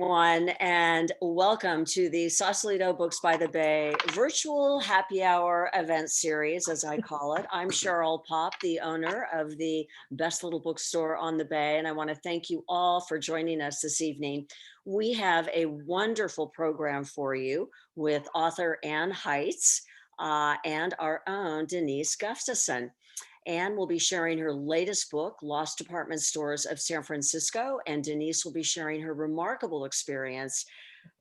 Everyone, and welcome to the Sausalito Books by the Bay virtual happy hour event series, as I call it. I'm Cheryl Popp, the owner of the best little bookstore on the Bay, and I want to thank you all for joining us this evening. We have a wonderful program for you with author Anne Hitz and our own Denise Gustafsson. Anne will be sharing her latest book, Lost Department Stores of San Francisco, and Denise will be sharing her remarkable experience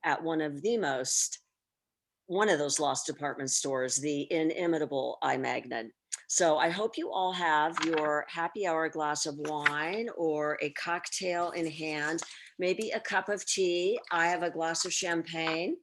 at one of those lost department stores, the inimitable Magnin. So I hope you all have your happy hour glass of wine or a cocktail in hand, maybe a cup of tea. I have a glass of champagne.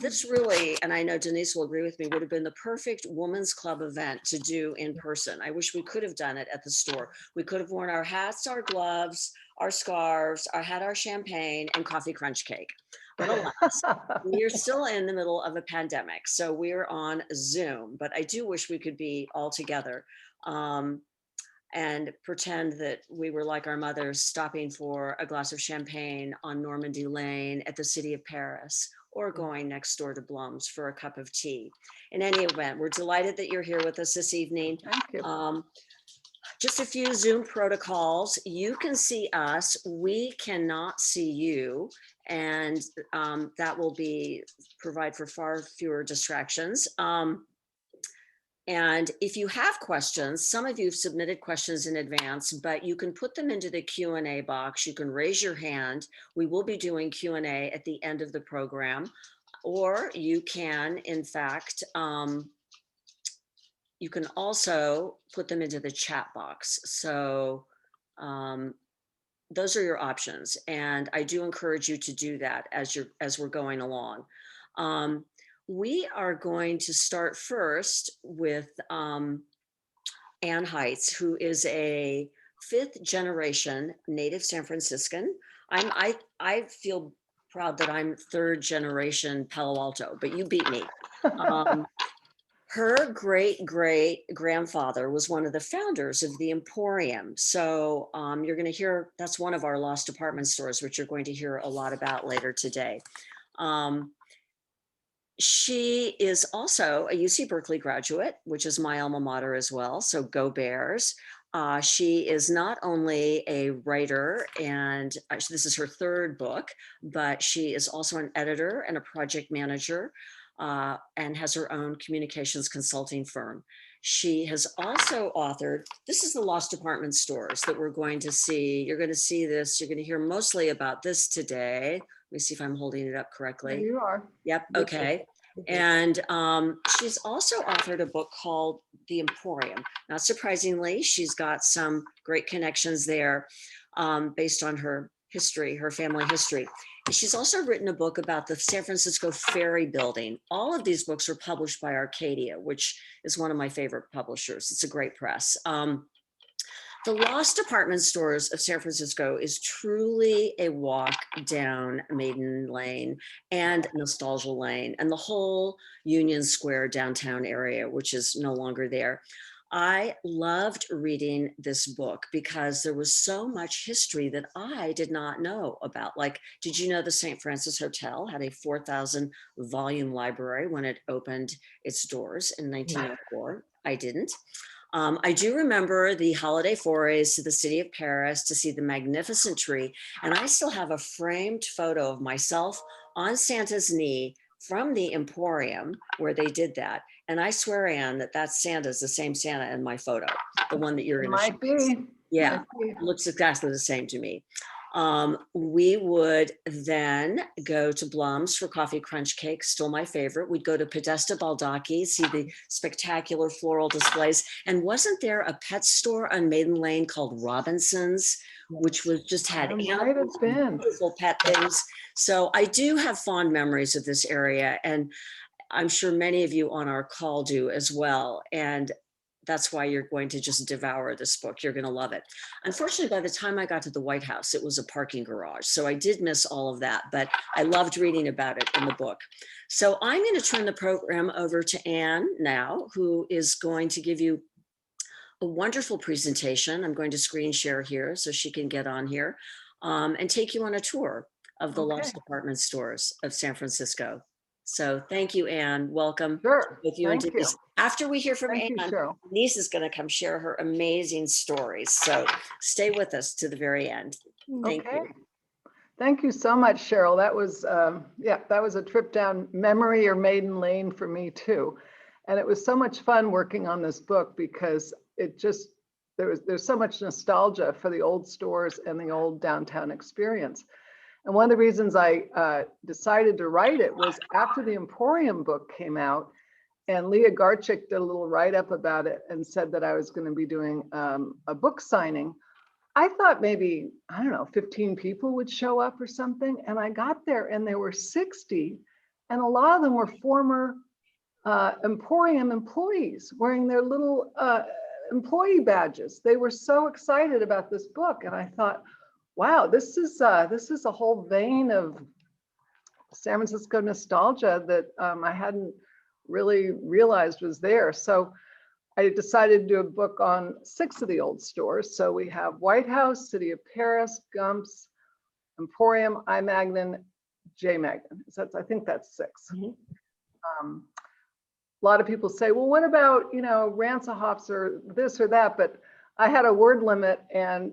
This really, and I know Denise will agree with me, would have been the perfect women's club event to do in person. I wish we could have done it at the store. We could have worn our hats, our gloves, our scarves, had our champagne and coffee crunch cake. But alas, we are still in the middle of a pandemic, so we're on Zoom. But I do wish we could be all together and pretend that we were like our mothers stopping for a glass of champagne on Normandy Lane at the City of Paris, or going next door to Blum's for a cup of tea. In any event, we're delighted that you're here with us this evening. Thank you. Just a few Zoom protocols. You can see us, we cannot see you, and that will provide for far fewer distractions. And if you have questions, some of you have submitted questions in advance, but you can put them into the Q&A box. You can raise your hand. We will be doing Q&A at the end of the program, or you can, in fact, you can also put them into the chat box. So those are your options. And I do encourage you to do that as we're going along. We are going to start first with Anne Hitz, who is a fifth generation native San Franciscan. I feel proud that I'm third generation Palo Alto, but you beat me. Her great grandfather was one of the founders of the Emporium. So you're going to hear, that's one of our lost department stores, which you're going to hear a lot about later today. She is also a UC Berkeley graduate, which is my alma mater as well. So go Bears. She is not only a writer, and this is her third book, but she is also an editor and a project manager, and has her own communications consulting firm. She has also authored, this is the Lost Department Stores that we're going to see. You're going to see this, you're going to hear mostly about this today. Let me see if I'm holding it up correctly. There you are. Yep, okay. And she's also authored a book called The Emporium. Not surprisingly, she's got some great connections there based on her history, her family history. And she's also written a book about the San Francisco Ferry Building. All of these books are published by Arcadia, which is one of my favorite publishers. It's a great press. The Lost Department Stores of San Francisco is truly a walk down Maiden Lane and Nostalgia Lane and the whole Union Square downtown area, which is no longer there. I loved reading this book because there was so much history that I did not know about. Like, did you know the St. Francis Hotel had a 4,000 volume library when it opened its doors in 1904? I didn't. I do remember the holiday forays to the city of Paris to see the magnificent tree. And I still have a framed photo of myself on Santa's knee from the Emporium where they did that. And I swear, Anne, that's Santa's the same Santa in my photo, the one that you're going to Might be. Yeah, it looks exactly the same to me. We would then go to Blum's for coffee crunch cake, still my favorite. We'd go to Podesta Baldacchi, see the spectacular floral displays. And wasn't there a pet store on Maiden Lane called Robinson's, which was just had beautiful pet things. So I do have fond memories of this area, and I'm sure many of you on our call do as well. And that's why you're going to just devour this book. You're going to love it. Unfortunately, by the time I got to the Whitehouse, it was a parking garage. So I did miss all of that, but I loved reading about it in the book. So I'm going to turn the program over to Anne now, who is going to give you a wonderful presentation. I'm going to screen share here so she can get on here and take you on a tour of the lost department stores of San Francisco. So thank you, Anne. Welcome. Sure. With you and Thank Denise. you. After we hear from Thank you, Anne, Cheryl. Denise is going to come share her amazing stories. So stay with us to the very end. Thank you. Thank you so much, Cheryl. That was, that was a trip down memory or maiden lane for me too. And it was so much fun working on this book because it just, there's so much nostalgia for the old stores and the old downtown experience. And one of the reasons I decided to write it was after the Emporium book came out, and Leah Garchik did a little write-up about it and said that I was going to be doing a book signing. I thought maybe, I don't know, 15 people would show up or something. And I got there and there were 60, and a lot of them were former Emporium employees wearing their little employee badges. They were so excited about this book. And I thought, wow, this is a whole vein of San Francisco nostalgia that I hadn't really realized was there. So I decided to do a book on 6 of the old stores. So we have Whitehouse, City of Paris, Gumps, Emporium, Magnin, Magnin. So I think that's 6. A lot of people say, well, what about, you know, Ransohoff's or this or that? But I had a word limit and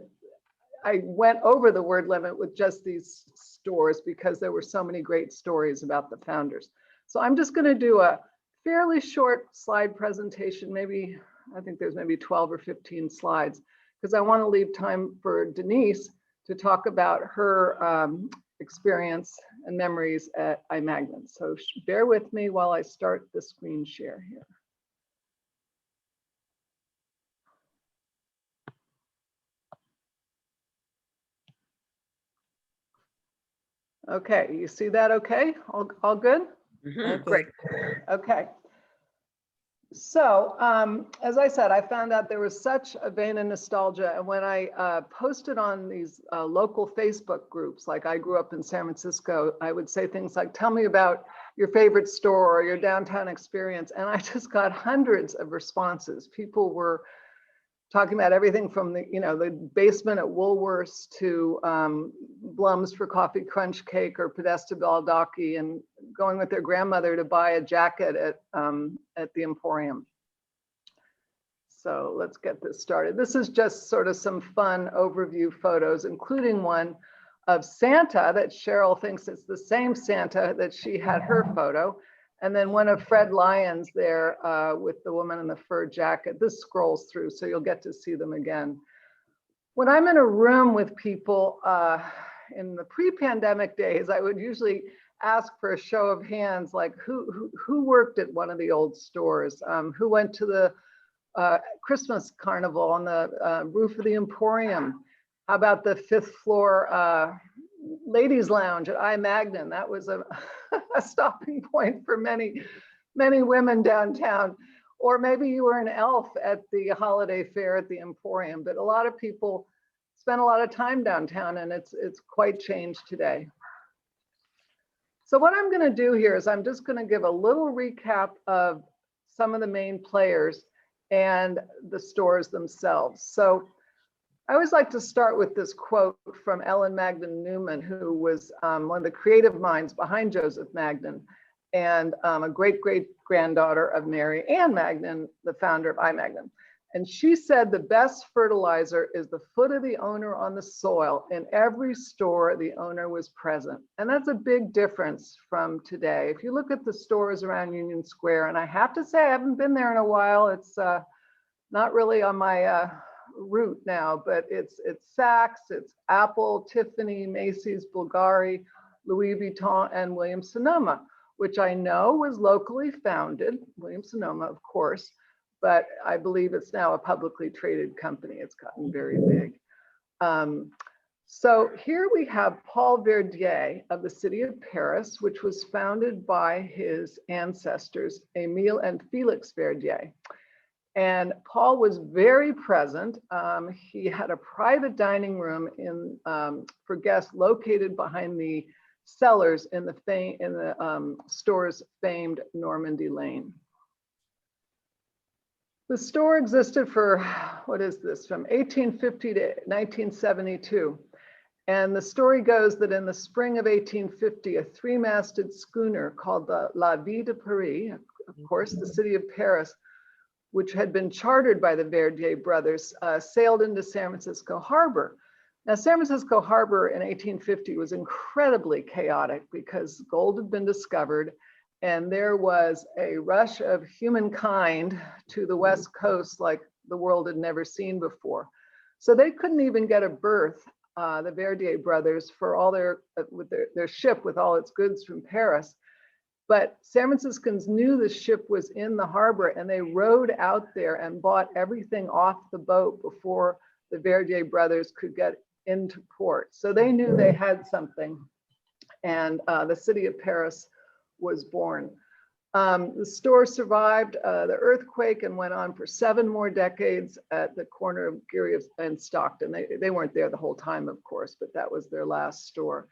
I went over the word limit with just these stores because there were so many great stories about the founders. So I'm just going to do a fairly short slide presentation. Maybe, I think there's maybe 12 or 15 slides, because I want to leave time for Denise to talk about her experience and memories at Magnin. So bear with me while I start the screen share here. Okay, you see that okay? All good? Great. Okay. So as I said, I found out there was such a vein of nostalgia. And when I posted on these local Facebook groups, like I grew up in San Francisco, I would say things like, tell me about your favorite store or your downtown experience. And I just got hundreds of responses. People were talking about everything from the, you know, the basement at Woolworths to Blum's for coffee crunch cake or Podesta Baldacci, and going with their grandmother to buy a jacket at the Emporium. So let's get this started. This is just sort of some fun overview photos, including one of Santa that Cheryl thinks it's the same Santa that she had her photo. And then one of Fred Lyons there with the woman in the fur jacket. This scrolls through, so you'll get to see them again. When I'm in a room with people in the pre-pandemic days, I would usually ask for a show of hands, like who worked at one of the old stores, who went to the Christmas carnival on the roof of the Emporium. How about the 5th floor ladies lounge at Magnin? That was a stopping point for many women downtown. Or maybe you were an elf at the holiday fair at the Emporium. But a lot of people spend a lot of time downtown, and it's quite changed today. So what I'm going to do here is I'm just going to give a little recap of some of the main players and the stores themselves. So I always like to start with this quote from Ellen Magnin Newman, who was one of the creative minds behind Joseph Magnin, and a great-great-granddaughter of Mary Ann Magnin, the founder of Magnin. And she said the best fertilizer is the foot of the owner on the soil. In every store, the owner was present. And that's a big difference from today. If you look at the stores around Union Square, and I have to say I haven't been there in a while, it's not really on my route now, but it's Saks, it's Apple, Tiffany, Macy's, Bulgari, Louis Vuitton, and Williams-Sonoma, which I know was locally founded, Williams-Sonoma, of course, but I believe it's now a publicly traded company. It's gotten very big. So here we have Paul Verdier of the city of Paris, which was founded by his ancestors, Émile and Félix Verdier. And Paul was very present. He had a private dining room for guests located behind the cellars in the store's famed Normandy Lane. The store existed for, what is this, from 1850 to 1972. And the story goes that in the spring of 1850, a three-masted schooner called the La Vie de Paris, of course, the city of Paris, which had been chartered by the Verdier brothers, sailed into San Francisco Harbor. Now, San Francisco Harbor in 1850 was incredibly chaotic because gold had been discovered and there was a rush of humankind to the West Coast like the world had never seen before. So they couldn't even get a berth, the Verdier brothers, for all their ship with all its goods from Paris. But San Franciscans knew the ship was in the harbor and they rowed out there and bought everything off the boat before the Verdier brothers could get into port. So they knew they had something, and the city of Paris was born. The store survived the earthquake and went on for 7 more decades at the corner of Geary and Stockton. They weren't there the whole time, of course, but that was their last store.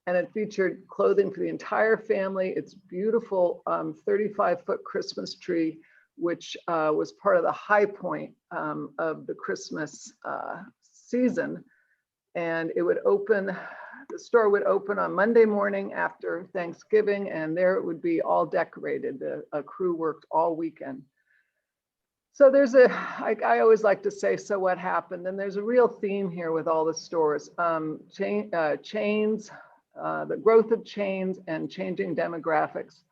And it featured clothing for the entire family. Its beautiful 35-foot Christmas tree, which was part of the high point of the Christmas season. And it would open, the store would open on Monday morning after Thanksgiving, and there it would be all decorated. A crew worked all weekend. So there's I always like to say, so what happened? And there's a real theme here with all the stores. Chains, the growth of chains and changing demographics.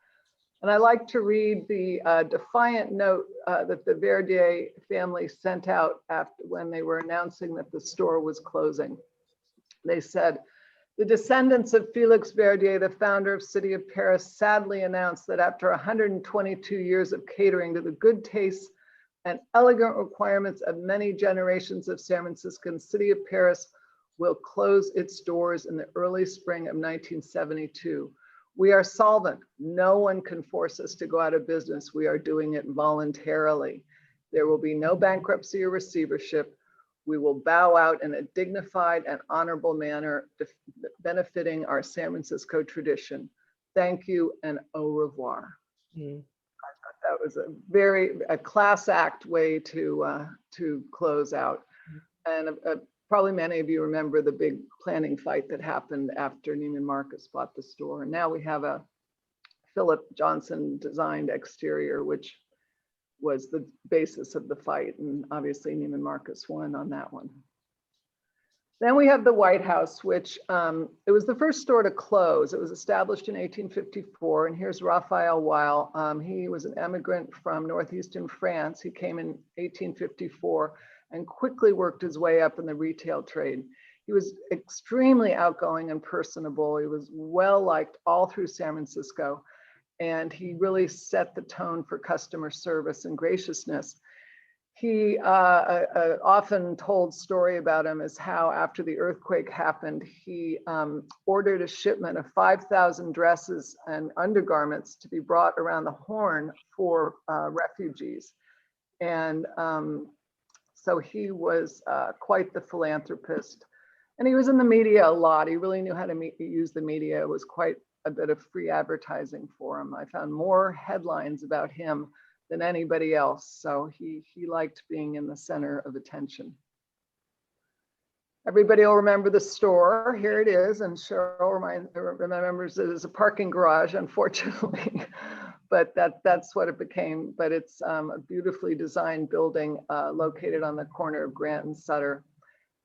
And I like to read the defiant note that the Verdier family sent out when they were announcing that the store was closing. They said, the descendants of Felix Verdier, the founder of City of Paris, sadly announced that after 122 years of catering to the good tastes and elegant requirements of many generations of San Franciscans, City of Paris will close its doors in the early spring of 1972. We are solvent. No one can force us to go out of business. We are doing it voluntarily. There will be no bankruptcy or receivership. We will bow out in a dignified and honorable manner, benefiting our San Francisco tradition. Thank you and au revoir. I thought that was a class act way to close out. And probably many of you remember the big planning fight that happened after Neiman Marcus bought the store. And now we have a Philip Johnson designed exterior, which was the basis of the fight. And obviously Neiman Marcus won on that one. Then we have the Whitehouse, which it was the first store to close. It was established in 1854. And here's Raphael Weil. He was an immigrant from northeastern France. He came in 1854 and quickly worked his way up in the retail trade. He was extremely outgoing and personable. He was well liked all through San Francisco. And he really set the tone for customer service and graciousness. He often told story about him is how after the earthquake happened, he ordered a shipment of 5,000 dresses and undergarments to be brought around the Horn for refugees. And so he was quite the philanthropist. And he was in the media a lot. He really knew how to use the media. It was quite a bit of free advertising for him. I found more headlines about him than anybody else. So he liked being in the center of attention. Everybody will remember the store. Here it is. And Cheryl remembers it as a parking garage, unfortunately. But that's what it became. But it's a beautifully designed building located on the corner of Grant and Sutter.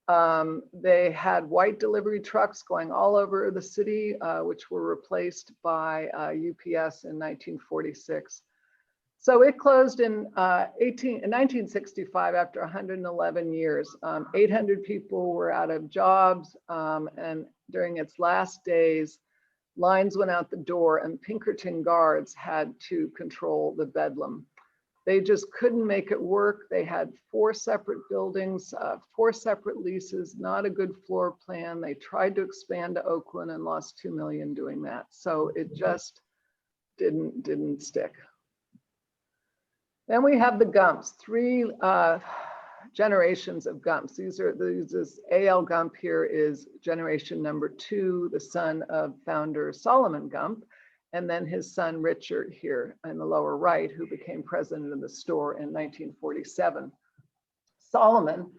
They had white delivery trucks going all over the city, which were replaced by UPS in 1946. So it closed in 1965 after 111 years. 800 people were out of jobs, and during its last days, lines went out the door and Pinkerton guards had to control the bedlam. They just couldn't make it work. They had 4 separate buildings, 4 separate leases, not a good floor plan. They tried to expand to Oakland and lost $2 million doing that. So it just didn't stick. Then we have the Gumps, 3 generations of Gumps. This A.L. Gump here is generation number 2, the son of founder Solomon Gump, and then his son Richard here in the lower right, who became president of the store in 1947. Solomon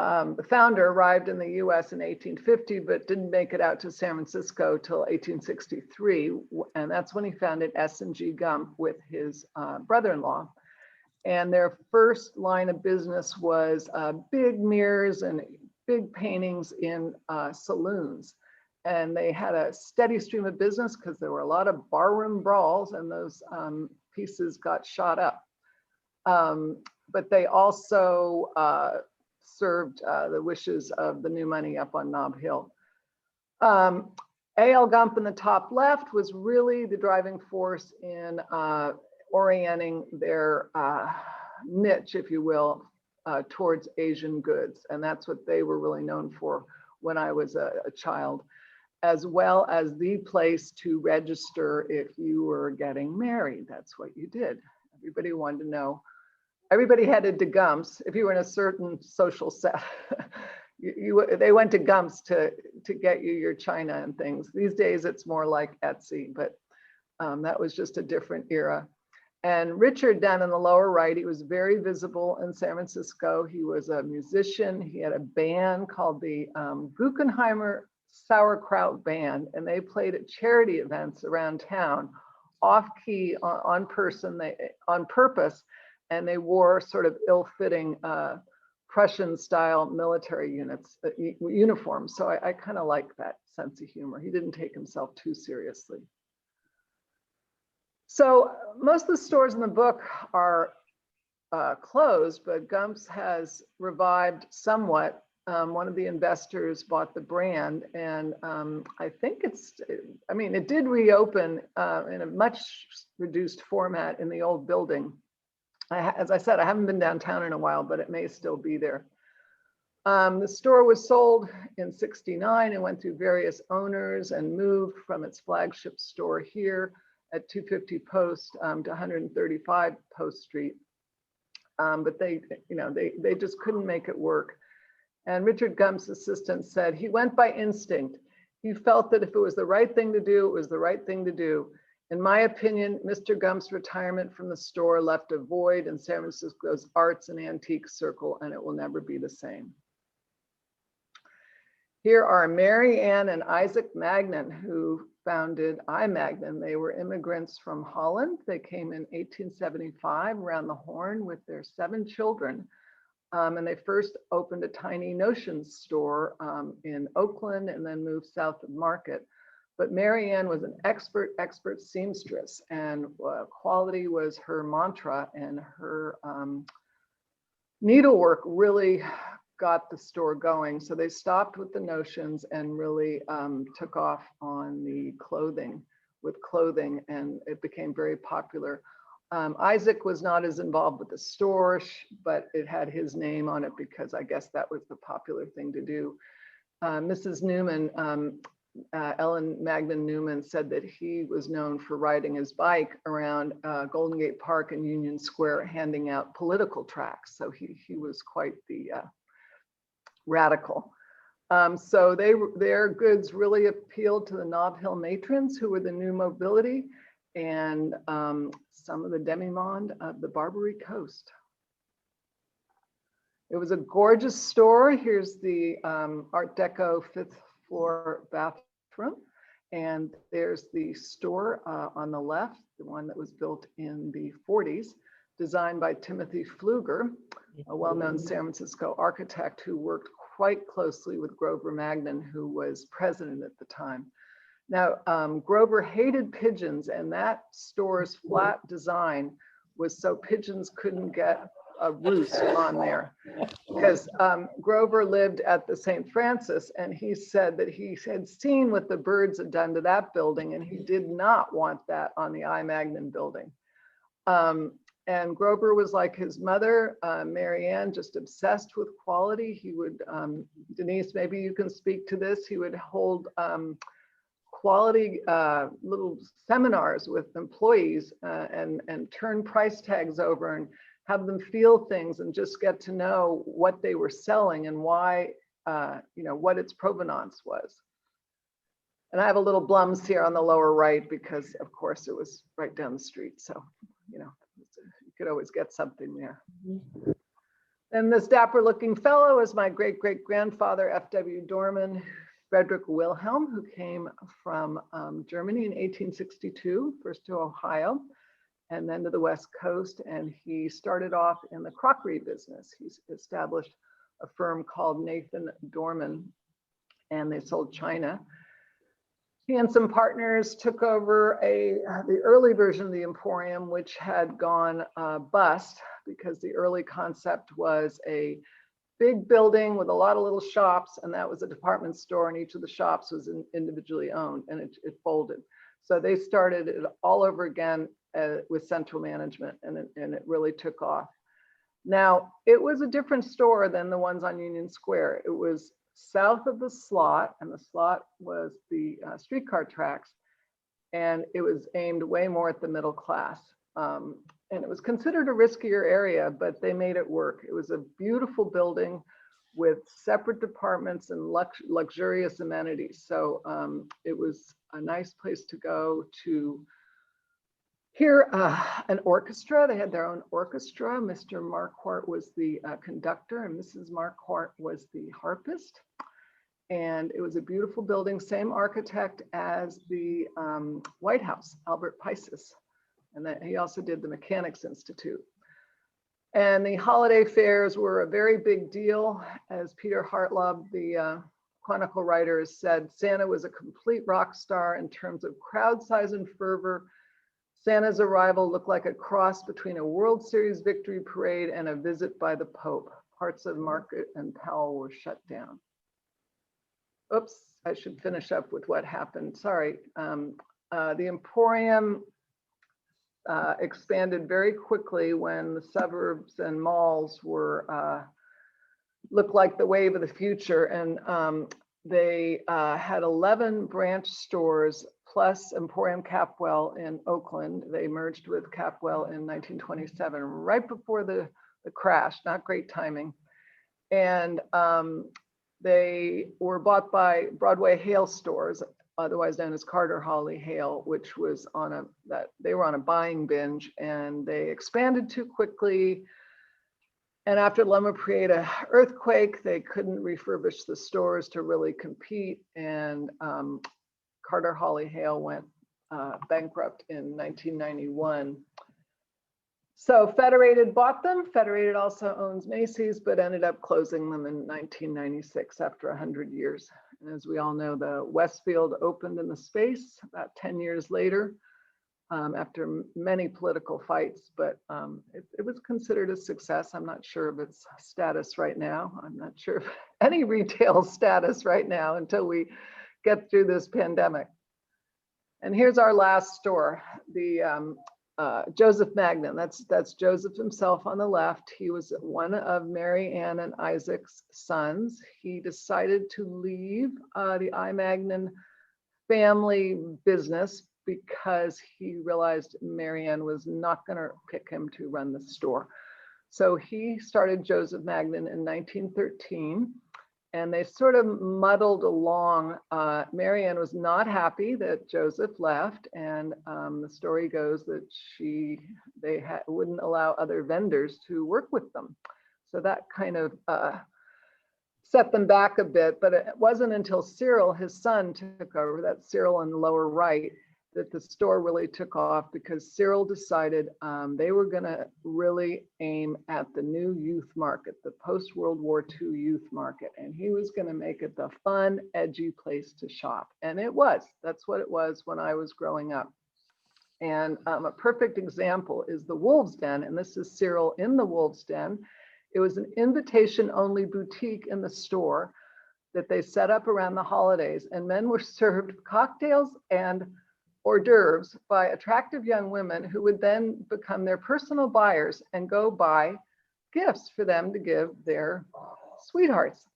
The founder arrived in the US in 1850, but didn't make it out to San Francisco till 1863. And that's when he founded S&G Gump with his brother-in-law. And their first line of business was big mirrors and big paintings in saloons. And they had a steady stream of business because there were a lot of barroom brawls, and those pieces got shot up. But they also served the wishes of the new money up on Nob Hill. A.L. Gump in the top left was really the driving force in orienting their niche, if you will, towards Asian goods. And that's what they were really known for when I was a child, as well as the place to register if you were getting married. That's what you did. Everybody wanted to know. Everybody headed to Gumps. If you were in a certain social set, they went to Gumps to get you your china and things. These days it's more like Etsy, but that was just a different era. And Richard down in the lower right, he was very visible in San Francisco. He was a musician. He had a band called the Guggenheimer Sauerkraut Band, and they played at charity events around town, off key on purpose, and they wore sort of ill-fitting Prussian style military uniforms. So I kind of like that sense of humor. He didn't take himself too seriously. So most of the stores in the book are closed, but Gumps has revived somewhat. One of the investors bought the brand, and I think it did reopen in a much reduced format in the old building. As I said, I haven't been downtown in a while, but it may still be there. The store was sold in '69 and went through various owners and moved from its flagship store here at 250 Post to 135 Post Street. But they just couldn't make it work. And Richard Gump's assistant said he went by instinct. He felt that if it was the right thing to do, it was the right thing to do. In my opinion, Mr. Gump's retirement from the store left a void in San Francisco's arts and antiques circle, and it will never be the same. Here are Mary Ann and Isaac Magnin, who founded Magnin. They were immigrants from Holland. They came in 1875 around the Horn with their 7 children. And they first opened a tiny notions store in Oakland and then moved south of Market. But Mary Ann was an expert seamstress, and quality was her mantra, and her needlework really got the store going. So they stopped with the notions and really took off on the clothing, and it became very popular. Isaac was not as involved with the store, but it had his name on it because I guess that was the popular thing to do. Mrs. Newman, Ellen Magnin Newman, said that he was known for riding his bike around Golden Gate Park and Union Square handing out political tracts. So he was quite the radical. So their goods really appealed to the Nob Hill matrons, who were the new mobility, and some of the demi-monde of the Barbary Coast. It was a gorgeous store. Here's the Art Deco 5th floor bathroom. And there's the store on the left, the one that was built in the 40s, designed by Timothy Pfluger, a well-known San Francisco architect who worked quite closely with Grover Magnin, who was president at the time. Now, Grover hated pigeons, and that store's flat design was so pigeons couldn't get a roost on there. Because Grover lived at the St. Francis, and he said that he had seen what the birds had done to that building, and he did not want that on the Magnin building. And Grover was like his mother, Mary Ann, just obsessed with quality. He would, Denise, maybe you can speak to this, he would hold quality little seminars with employees and turn price tags over and have them feel things and just get to know what they were selling and why, what its provenance was. And I have a little Blum's here on the lower right because, of course, it was right down the street. So, you could always get something there. And this dapper looking fellow is my great-great-grandfather, F.W. Dorman, Frederick Wilhelm, who came from Germany in 1862, first to Ohio, and then to the West Coast. And he started off in the crockery business. He's established a firm called Nathan Dorman, and they sold china. He and some partners took over the early version of the Emporium, which had gone bust because the early concept was a big building with a lot of little shops, and that was a department store, and each of the shops was individually owned, and it folded. So they started it all over again with central management, and it really took off. Now, it was a different store than the ones on Union Square. It was south of the slot, and the slot was the streetcar tracks, and it was aimed way more at the middle class. And it was considered a riskier area, but they made it work. It was a beautiful building with separate departments and luxurious amenities. So it was a nice place to go to hear an orchestra. They had their own orchestra. Mr. Marquardt was the conductor, and Mrs. Marquardt was the harpist. And it was a beautiful building, same architect as the Whitehouse, Albert Pisus. And that he also did the Mechanics Institute. And the holiday fairs were a very big deal. As Peter Hartlaub, the Chronicle writer, has said, Santa was a complete rock star in terms of crowd size and fervor. Santa's arrival looked like a cross between a World Series victory parade and a visit by the Pope. Parts of Market and Powell were shut down. Oops, I should finish up with what happened. Sorry. The Emporium expanded very quickly when the suburbs and malls were looked like the wave of the future, and they had 11 branch stores plus Emporium Capwell in Oakland. They merged with Capwell in 1927, right before the crash. Not great timing. And they were bought by Broadway Hale stores, otherwise known as Carter Hawley Hale, which was they were on a buying binge, and they expanded too quickly. And after Loma Prieta earthquake, they couldn't refurbish the stores to really compete, and Carter Hawley Hale went bankrupt in 1991. So Federated bought them. Federated also owns Macy's, but ended up closing them in 1996 after 100 years. And as we all know, the Westfield opened in the space about 10 years later, after many political fights, but it was considered a success. I'm not sure of its status right now. I'm not sure of any retail status right now until we get through this pandemic. And here's our last store, the Joseph Magnin. That's Joseph himself on the left. He was one of Mary Ann and Isaac's sons. He decided to leave the I. Magnin family business because he realized Mary Ann was not going to pick him to run the store. So he started Joseph Magnin in 1913. And they sort of muddled along. Mary Ann was not happy that Joseph left, and the story goes that they wouldn't allow other vendors to work with them. So that kind of set them back a bit, but it wasn't until Cyril, his son, took over, that's Cyril in the lower right, that the store really took off, because Cyril decided they were going to really aim at the new youth market, the post-World War II youth market. And he was going to make it the fun, edgy place to shop. And it was. That's what it was when I was growing up. And a perfect example is the Wolves Den. And this is Cyril in the Wolves Den. It was an invitation-only boutique in the store that they set up around the holidays. And men were served cocktails and hors d'oeuvres by attractive young women who would then become their personal buyers and go buy gifts for them to give their sweethearts.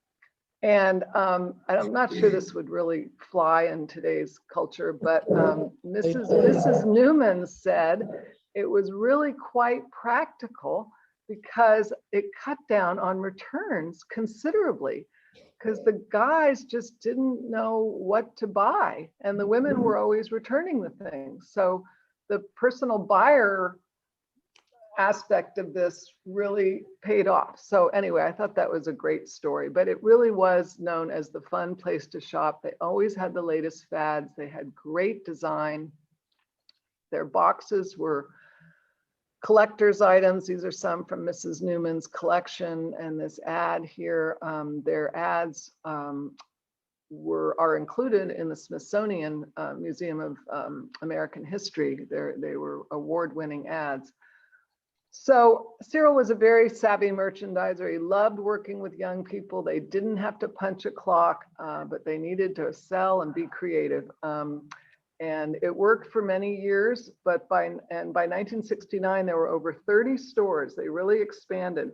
And I'm not sure this would really fly in today's culture, but Mrs. Newman said it was really quite practical because it cut down on returns considerably, because the guys just didn't know what to buy, and the women were always returning the things. So the personal buyer aspect of this really paid off. So anyway, I thought that was a great story, but it really was known as the fun place to shop. They always had the latest fads. They had great design. Their boxes were collector's items. These are some from Mrs. Newman's collection, and this ad here, their ads are included in the Smithsonian Museum of American History. They were award-winning ads. So Cyril was a very savvy merchandiser. He loved working with young people. They didn't have to punch a clock, but they needed to sell and be creative. And it worked for many years, but by 1969, there were over 30 stores. They really expanded.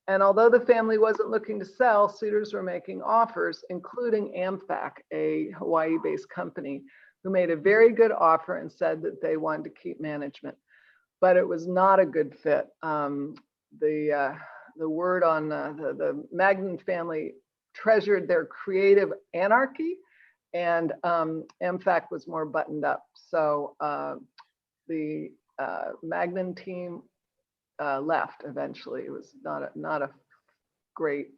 And although the family wasn't looking to sell, suitors were making offers, including AmFac, a Hawaii-based company, who made a very good offer and said that they wanted to keep management. But it was not a good fit. The word on the Magnin family treasured their creative anarchy, and AmFac was more buttoned up. So the Magnin team left eventually. It was not a great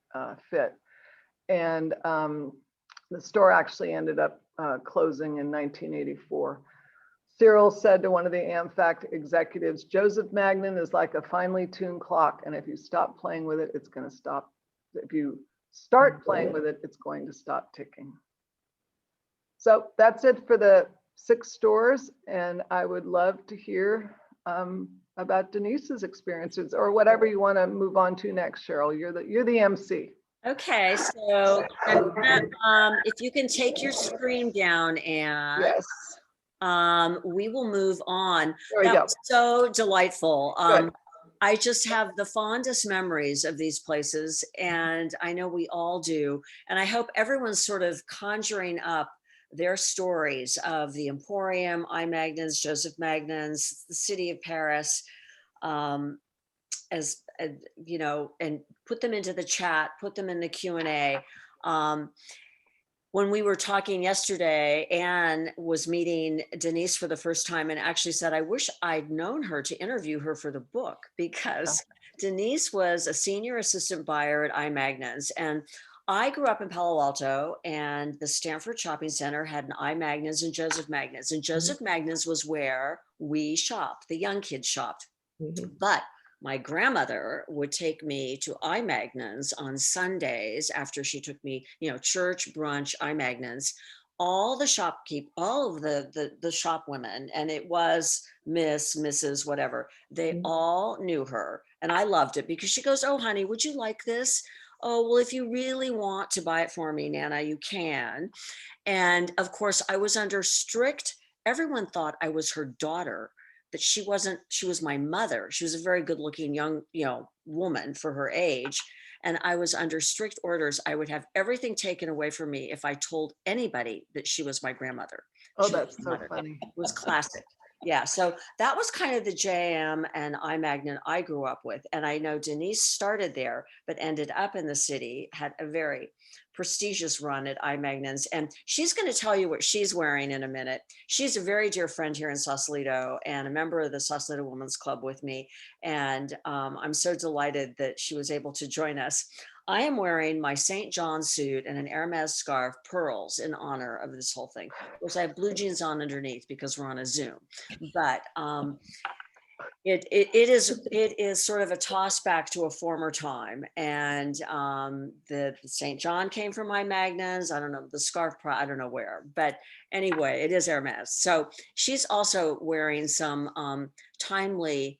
fit. And the store actually ended up closing in 1984. Cyril said to one of the AmFac executives, "Joseph Magnin is like a finely tuned clock, and if you stop playing with it, it's going to stop. If you start playing with it, it's going to stop ticking." So that's it for the 6 stores, and I would love to hear about Denise's experiences, or whatever you want to move on to next, Cheryl. You're the MC. Okay, so if you can take your screen down, Anne. Yes. We will move on. There we That go. was so delightful. Good. I just have the fondest memories of these places, and I know we all do. And I hope everyone's sort of conjuring up their stories of the Emporium, Magnins, Joseph Magnins, the city of Paris, as you know, and put them into the chat, put them in the Q&A. When we were talking yesterday, Anne was meeting Denise for the first time and actually said, "I wish I'd known her to interview her for the book," because Denise was a senior assistant buyer at Magnins. And I grew up in Palo Alto, and the Stanford Shopping Center had an Magnins and Joseph Magnins. And Joseph Magnins was where we shopped, the young kids shopped. But my grandmother would take me to Magnins on Sundays after she took me, church, brunch, Magnins. All the all of the shop women, and it was Miss, Mrs., whatever, they all knew her. And I loved it because she goes, "Oh, honey, would you like this? Oh, well, if you really want to buy it for me, Nana, you can." And of course, I was under strict, everyone thought I was her daughter, that she wasn't, she was my mother. She was a very good looking young, woman for her age. And I was under strict orders. I would have everything taken away from me if I told anybody that she was my grandmother. Oh, that's so funny. It was classic. Yeah, so that was kind of the JM and Magnin I grew up with. And I know Denise started there, but ended up in the city, had a very prestigious run at Magnins. And she's going to tell you what she's wearing in a minute. She's a very dear friend here in Sausalito and a member of the Sausalito Women's Club with me. And I'm so delighted that she was able to join us. I am wearing my St. John suit and an Hermes scarf, pearls, in honor of this whole thing. Of course, I have blue jeans on underneath because we're on a Zoom. But it is sort of a toss back to a former time. And the St. John came from Magnins. I don't know, the scarf, I don't know where. But anyway, it is Hermes. So she's also wearing some timely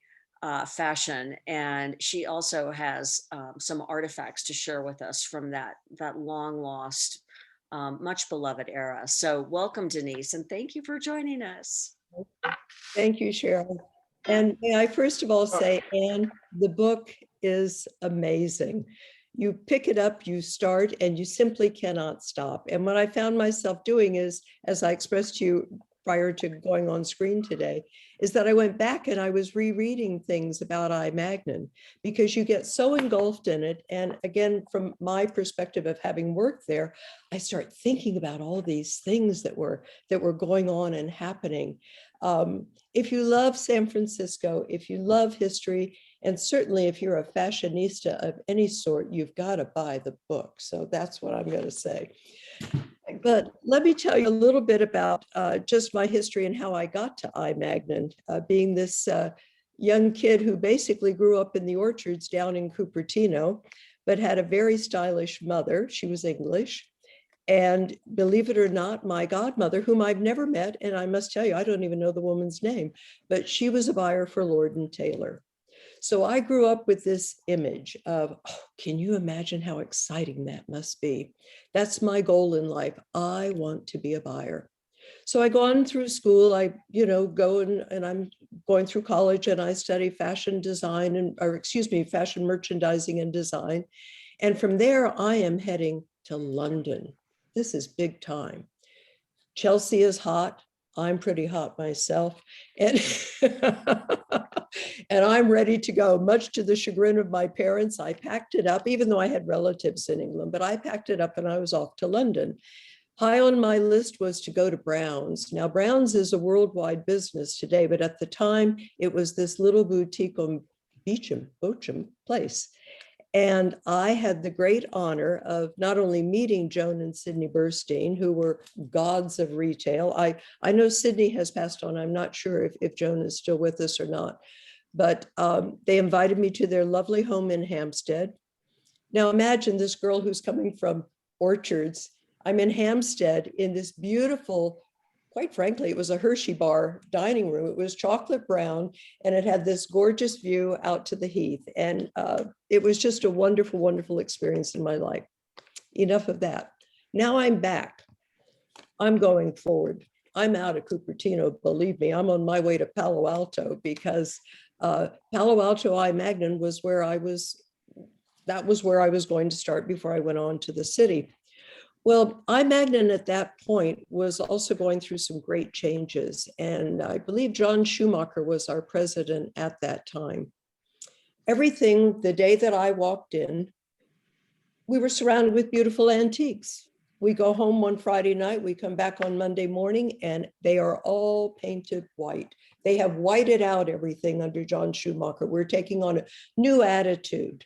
fashion, and she also has some artifacts to share with us from that long lost, much beloved era. So welcome, Denise, and thank you for joining us. Thank you, Cheryl. And may I first of all say, Anne, the book is amazing. You pick it up, you start, and you simply cannot stop. And what I found myself doing is, as I expressed to you prior to going on screen today, is that I went back and I was rereading things about Magnin, because you get so engulfed in it. And again, from my perspective of having worked there, I start thinking about all these things that were going on and happening. If you love San Francisco, if you love history, and certainly if you're a fashionista of any sort, you've got to buy the book. So that's what I'm going to say. But let me tell you a little bit about just my history and how I got to Magnin, being this young kid who basically grew up in the orchards down in Cupertino, but had a very stylish mother. She was English. And believe it or not, my godmother, whom I've never met, and I must tell you, I don't even know the woman's name, but she was a buyer for Lord and Taylor. So I grew up with this image of, oh, can you imagine how exciting that must be? That's my goal in life. I want to be a buyer. So I go on through school, I, go and I'm going through college and I study fashion design fashion merchandising and design. And from there, I am heading to London. This is big time. Chelsea is hot. I'm pretty hot myself. And, and I'm ready to go, much to the chagrin of my parents. I packed it up, even though I had relatives in England, but I packed it up and I was off to London. High on my list was to go to Brown's. Now, Brown's is a worldwide business today, but at the time, it was this little boutique on Beauchamp Place. And I had the great honor of not only meeting Joan and Sydney Burstein, who were gods of retail. I know Sydney has passed on. I'm not sure if Joan is still with us or not, but they invited me to their lovely home in Hampstead. Now imagine this girl who's coming from orchards. I'm in Hampstead in this beautiful, quite frankly, it was a Hershey bar dining room. It was chocolate brown and it had this gorgeous view out to the heath. And it was just a wonderful, wonderful experience in my life. Enough of that. Now I'm back. I'm going forward. I'm out of Cupertino, believe me. I'm on my way to Palo Alto because Palo Alto Magnin was where I was, that was where I was going to start before I went on to the city. Well, Magnin at that point was also going through some great changes. And I believe John Schumacher was our president at that time. Everything, the day that I walked in, we were surrounded with beautiful antiques. We go home one Friday night, we come back on Monday morning, and they are all painted white. They have whited out everything under John Schumacher. We're taking on a new attitude.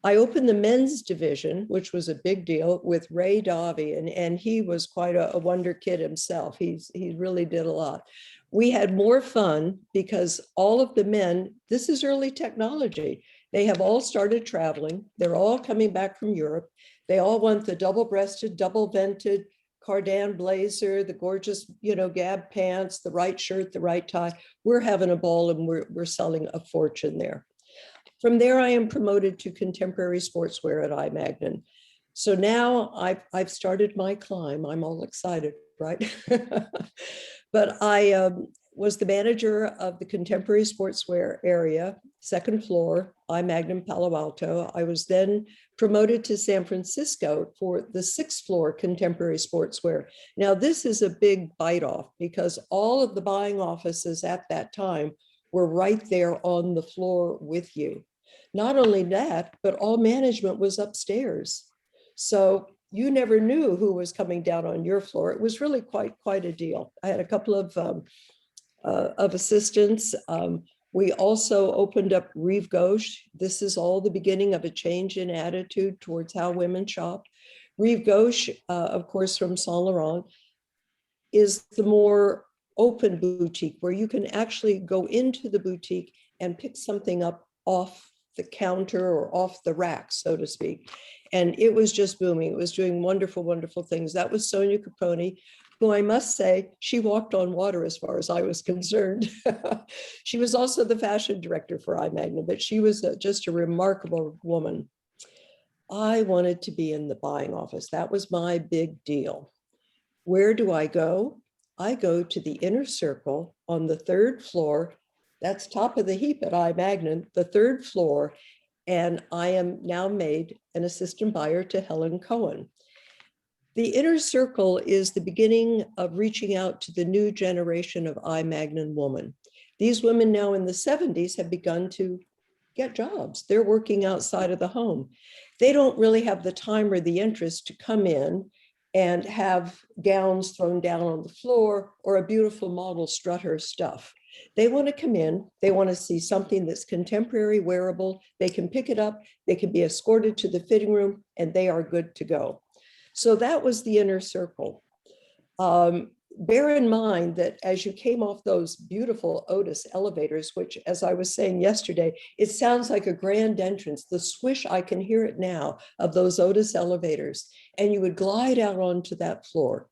I opened the men's division, which was a big deal, with Ray Davy, and he was quite a wonder kid himself. He really did a lot. We had more fun because all of the men, this is early technology. They have all started traveling. They're all coming back from Europe. They all want the double-breasted, double-vented cardan blazer, the gorgeous, gab pants, the right shirt, the right tie. We're having a ball and we're selling a fortune there. From there, I am promoted to contemporary sportswear at Magnin. So now I've started my climb. I'm all excited, right? But I was the manager of the contemporary sportswear area, second floor, Magnin Palo Alto. I was then promoted to San Francisco for the sixth floor contemporary sportswear. Now, this is a big bite off because all of the buying offices at that time were right there on the floor with you. Not only that, but all management was upstairs. So you never knew who was coming down on your floor. It was really quite a deal. I had a couple of assistants. We also opened up Rive Gauche. This is all the beginning of a change in attitude towards how women shop. Rive Gauche, of course, from Saint Laurent, is the more open boutique where you can actually go into the boutique and pick something up off the counter or off the rack, so to speak. And it was just booming. It was doing wonderful, wonderful things. That was Sonia Capone, who I must say, she walked on water as far as I was concerned. She was also the fashion director for Magnin, but she was just a remarkable woman. I wanted to be in the buying office. That was my big deal. Where do I go? I go to the inner circle on the third floor. That's top of the heap at Magnin, the third floor. And I am now made an assistant buyer to Helen Cohen. The inner circle is the beginning of reaching out to the new generation of Magnin woman. These women now in the 70s have begun to get jobs. They're working outside of the home. They don't really have the time or the interest to come in and have gowns thrown down on the floor or a beautiful model strut her stuff. They want to come in, they want to see something that's contemporary, wearable, they can pick it up, they can be escorted to the fitting room, and they are good to go. So that was the inner circle. Bear in mind that as you came off those beautiful Otis elevators, which, as I was saying yesterday, it sounds like a grand entrance, the swish, I can hear it now, of those Otis elevators, and you would glide out onto that floor.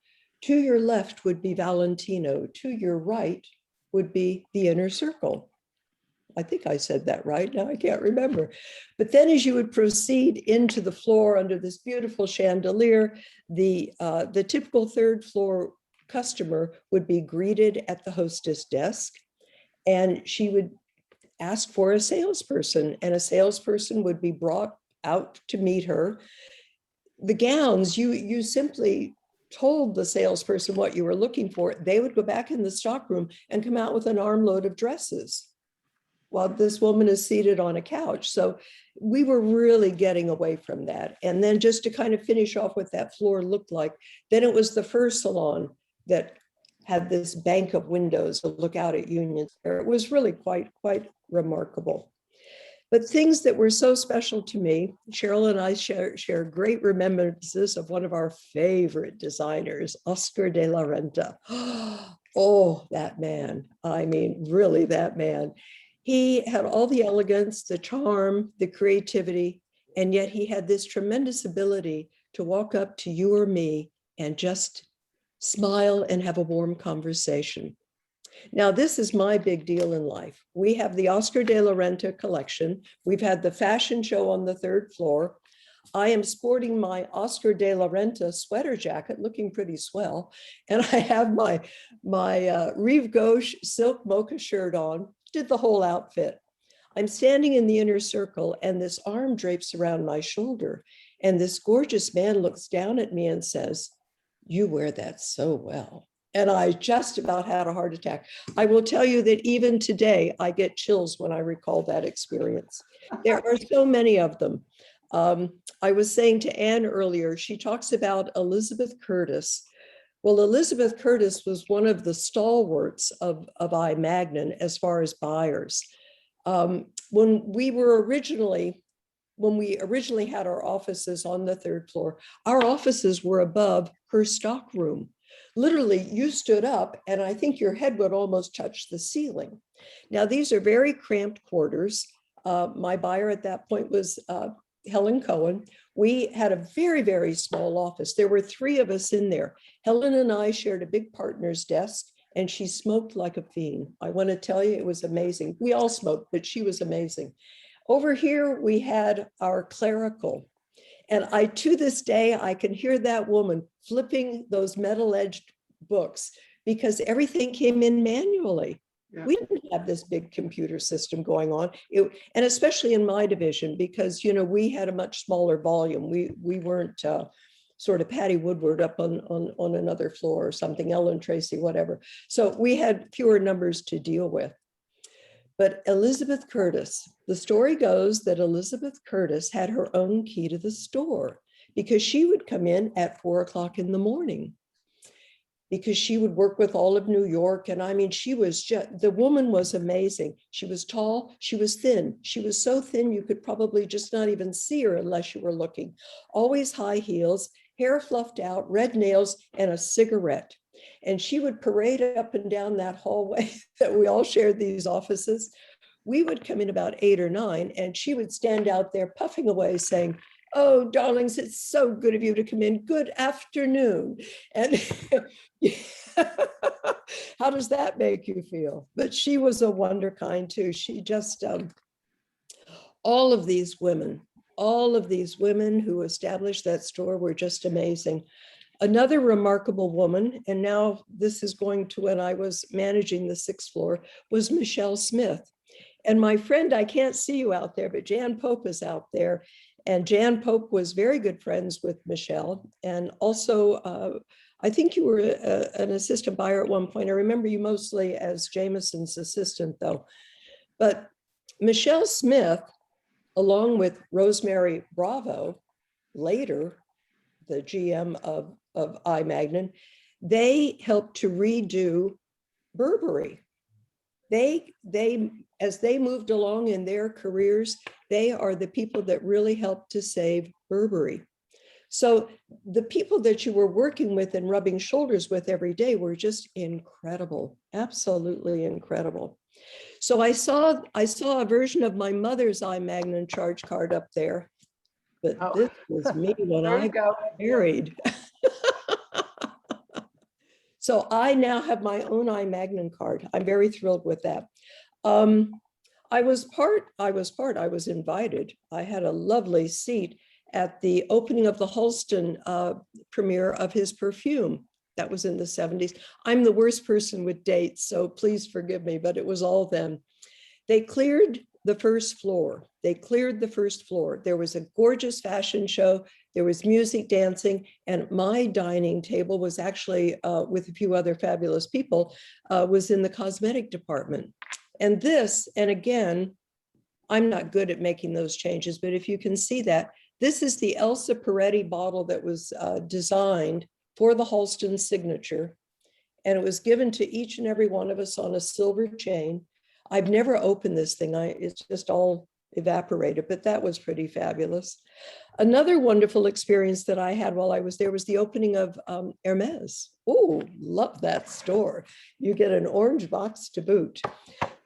To your left would be Valentino, to your right would be the inner circle. I think I said that right. Now I can't remember. But then as you would proceed into the floor under this beautiful chandelier, the typical third floor customer would be greeted at the hostess desk, and she would ask for a salesperson, and a salesperson would be brought out to meet her. The gowns, you simply told the salesperson what you were looking for. They would go back in the stockroom and come out with an armload of dresses while this woman is seated on a couch. So we were really getting away from that. And then just to kind of finish off what that floor looked like, then it was the first salon that had this bank of windows to look out at Union Square. It was really quite remarkable. But things that were so special to me, Cheryl and I share great remembrances of one of our favorite designers, Oscar de la Renta. Oh, that man. I mean, really that man. He had all the elegance, the charm, the creativity, and yet he had this tremendous ability to walk up to you or me and just smile and have a warm conversation. Now, this is my big deal in life. We have the Oscar de la Renta collection. We've had the fashion show on the third floor. I am sporting my Oscar de la Renta sweater jacket, looking pretty swell. And I have my Rive Gauche silk mocha shirt on, did the whole outfit. I'm standing in the inner circle and this arm drapes around my shoulder. And this gorgeous man looks down at me and says, "You wear that so well." And I just about had a heart attack. I will tell you that even today, I get chills when I recall that experience. There are so many of them. I was saying to Anne earlier, she talks about Elizabeth Curtis. Well, Elizabeth Curtis was one of the stalwarts of Magnin as far as buyers. When we originally had our offices on the third floor, our offices were above her stock room. Literally, you stood up and I think your head would almost touch the ceiling. Now, these are very cramped quarters. My buyer at that point was Helen Cohen. We had a very small office. There were 3 of us in there. Helen and I shared a big partner's desk, and she smoked like a fiend. I want to tell you, it was amazing. We all smoked, but she was amazing. Over here, we had our clerical. And to this day, I can hear that woman flipping those metal-edged books because everything came in manually. Yeah. We didn't have this big computer system going on. And especially in my division, because, we had a much smaller volume. We weren't sort of Patty Woodward up on another floor or something, Ellen Tracy, whatever. So we had fewer numbers to deal with. But Elizabeth Curtis, the story goes that Elizabeth Curtis had her own key to the store because she would come in at 4 o'clock in the morning because she would work with all of New York. And I mean, the woman was amazing. She was tall, she was thin. She was so thin, you could probably just not even see her unless you were looking. Always high heels, hair fluffed out, red nails, and a cigarette. And she would parade up and down that hallway that we all shared these offices. We would come in about 8 or 9, and she would stand out there puffing away saying, "Oh, darlings, it's so good of you to come in. Good afternoon." And how does that make you feel? But she was a wonderkind too. She just, all of these women who established that store were just amazing. Another remarkable woman, and now this is going to when I was managing the 6th floor, was Michelle Smith. And my friend, I can't see you out there, but Jan Pope is out there. And Jan Pope was very good friends with Michelle. And also, I think you were an assistant buyer at one point. I remember you mostly as Jameson's assistant, though. But Michelle Smith, along with Rosemary Bravo, later the GM of Magnin, they helped to redo Burberry. They as they moved along in their careers, they are the people that really helped to save Burberry. So the people that you were working with and rubbing shoulders with every day were just incredible, absolutely incredible. So I saw a version of my mother's Magnin charge card up there, but this was me when I got married. So I now have my own Magnin card. I'm very thrilled with that. I was invited. I had a lovely seat at the opening of the Halston premiere of his perfume. That was in the 70s. I'm the worst person with dates, so please forgive me, but it was all then. They cleared the first floor. There was a gorgeous fashion show. There was music, dancing, and my dining table was actually, with a few other fabulous people, was in the cosmetic department. And again, I'm not good at making those changes, but if you can see that, this is the Elsa Peretti bottle that was designed for the Halston signature. And it was given to each and every one of us on a silver chain. I've never opened this thing. It's just all evaporated, but that was pretty fabulous. Another wonderful experience that I had while I was there was the opening of Hermes. Oh, love that store. You get an orange box to boot.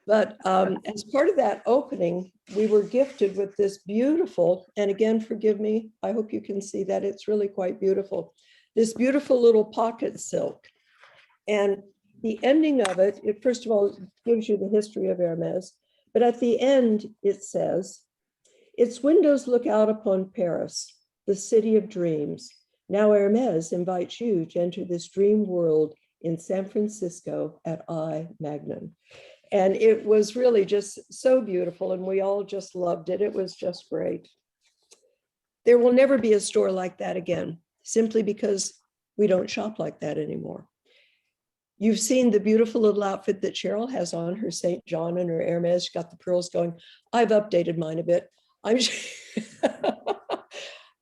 But as part of that opening, we were gifted with this beautiful, and again, forgive me, I hope you can see that it's really quite beautiful, this beautiful little pocket silk. And the ending of it, first of all, gives you the history of Hermes, but at the end, it says, its windows look out upon Paris, the city of dreams. Now Hermes invites you to enter this dream world in San Francisco at Magnin. And it was really just so beautiful, and we all just loved it. It was just great. There will never be a store like that again, simply because we don't shop like that anymore. You've seen the beautiful little outfit that Cheryl has on, her St. John and her Hermes. She's got the pearls going. I've updated mine a bit.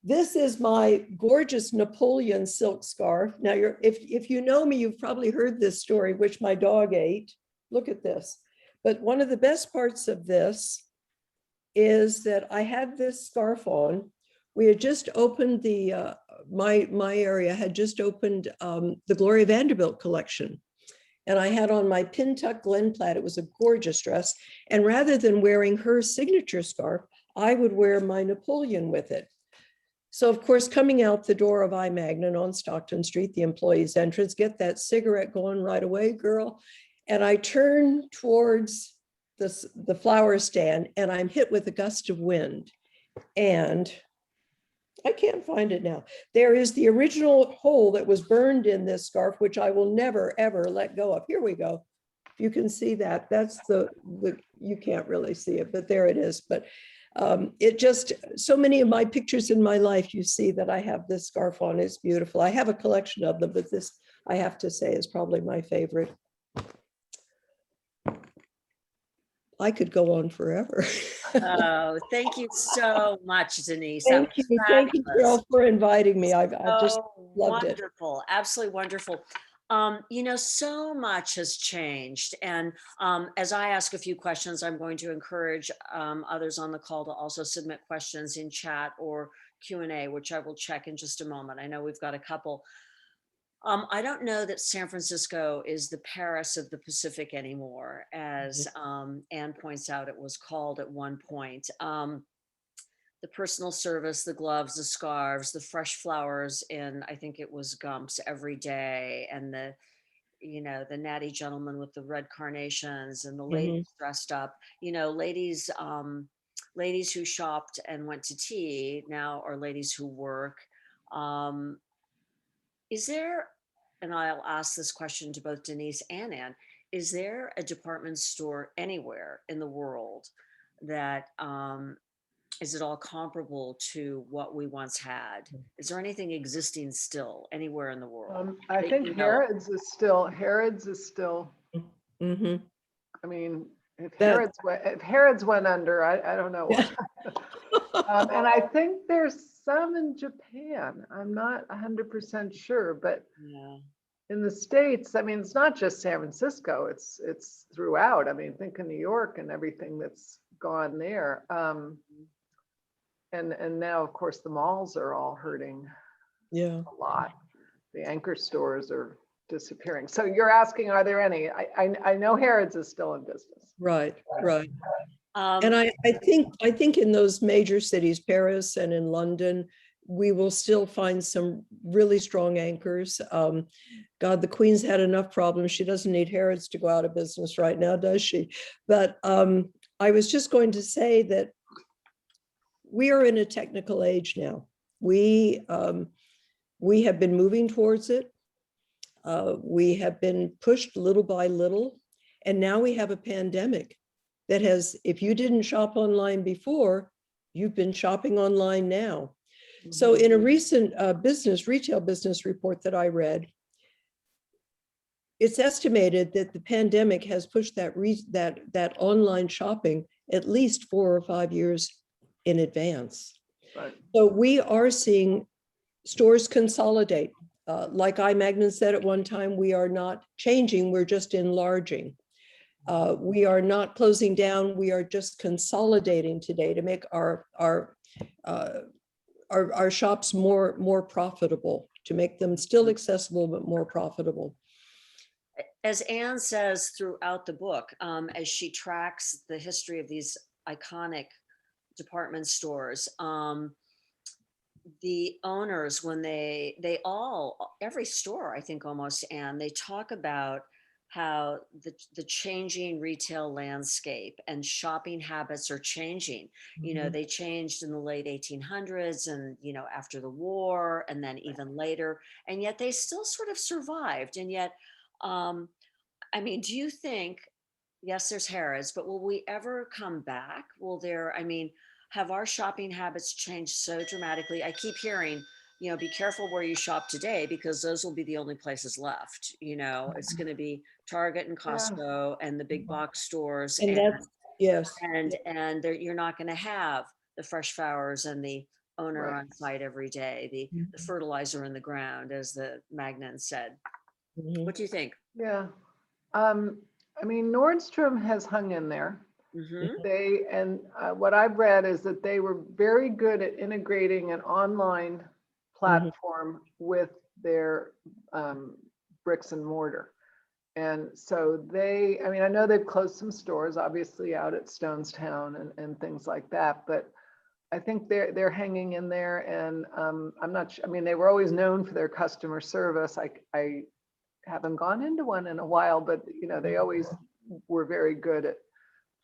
This is my gorgeous Napoleon silk scarf. Now, if you know me, you've probably heard this story, which my dog ate. Look at this. But one of the best parts of this is that I had this scarf on. We had just opened my area had just opened the Gloria Vanderbilt collection. And I had on my pin tuck Glen plaid. It was a gorgeous dress. And rather than wearing her signature scarf, I would wear my Napoleon with it. So of course, coming out the door of Magnin on Stockton Street, the employee's entrance, get that cigarette going right away, girl. And I turn towards the flower stand and I'm hit with a gust of wind. And I can't find it now. There is the original hole that was burned in this scarf, which I will never, ever let go of. Here we go. You can see that. That's you can't really see it, but there it is. But it just, so many of my pictures in my life, you see that I have this scarf on. It's beautiful. I have a collection of them, but this, I have to say, is probably my favorite. I could go on forever. Oh, thank you so much, Denise. Thank you, Cheryl, for inviting me. I just loved it. Wonderful, absolutely wonderful. You know, so much has changed. And as I ask a few questions, I'm going to encourage others on the call to also submit questions in chat or Q&A, which I will check in just a moment. I know we've got a couple. I don't know that San Francisco is the Paris of the Pacific anymore, as Anne points out, it was called at one point. The personal service, the gloves, the scarves, the fresh flowers in, I think it was Gumps every day, and the, you know, the natty gentleman with the red carnations and the ladies dressed up, you know, ladies who shopped and went to tea now are ladies who work. Is there, and I'll ask this question to both Denise and Anne, is there a department store anywhere in the world that is it all comparable to what we once had? Is there anything existing still anywhere in the world? I that think you know of? Harrods is still, Mhm. I mean, That, if Harrods went under, I don't know what. And I think there's some in Japan. I'm not 100% sure, but Yeah. in the States, I mean, it's not just San Francisco, it's throughout. I mean, think of New York and everything that's gone there. And now, of course, the malls are all hurting yeah. a lot. The anchor stores are disappearing. So you're asking, are there any? I know Harrods is still in business. Right, right. Um, And I think in those major cities, Paris and in London, we will still find some really strong anchors. God, the Queen's had enough problems. She doesn't need Harrods to go out of business right now, does she? But I was just going to say that we are in a technical age now. We have been moving towards it. We have been pushed little by little, and now we have a pandemic that has, if you didn't shop online before, you've been shopping online now. So in a recent retail business report that I read, it's estimated that the pandemic has pushed that online shopping at least 4 or 5 years in advance. Right. So we are seeing stores consolidate. Like Magnin said at one time, we are not changing, we're just enlarging. We are not closing down, we are just consolidating today to make our shops more profitable, to make them still accessible but more profitable. as Anne says throughout the book, as she tracks the history of these iconic department stores, the owners, when they all, every store, I think almost, Anne, they talk about how the changing retail landscape and shopping habits are changing. You know, they changed in the late 1800s and, you know, after the war, and then even later, and yet they still sort of survived. And yet, I mean, do you think, yes, there's Harrods, but will we ever come back? Will there, I mean, have our shopping habits changed so dramatically? I keep hearing, you know, be careful where you shop today, because those will be the only places left. You know, it's going to be Target and Yeah. Costco and the big box stores, And that's, yes. and you're not going to have the fresh flowers and the owner Right. on site every day, the fertilizer in the ground, as the Magnin said. Mhm. What do you think? Yeah. I mean, Nordstrom has hung in there. What I've read is that they were very good at integrating an online platform with their bricks and mortar. And so I mean, I know they've closed some stores, obviously out at Stonestown and things like that, but I think they're hanging in there. And I'm not sure, I mean, they were always known for their customer service. I haven't gone into one in a while, but you know, they always were very good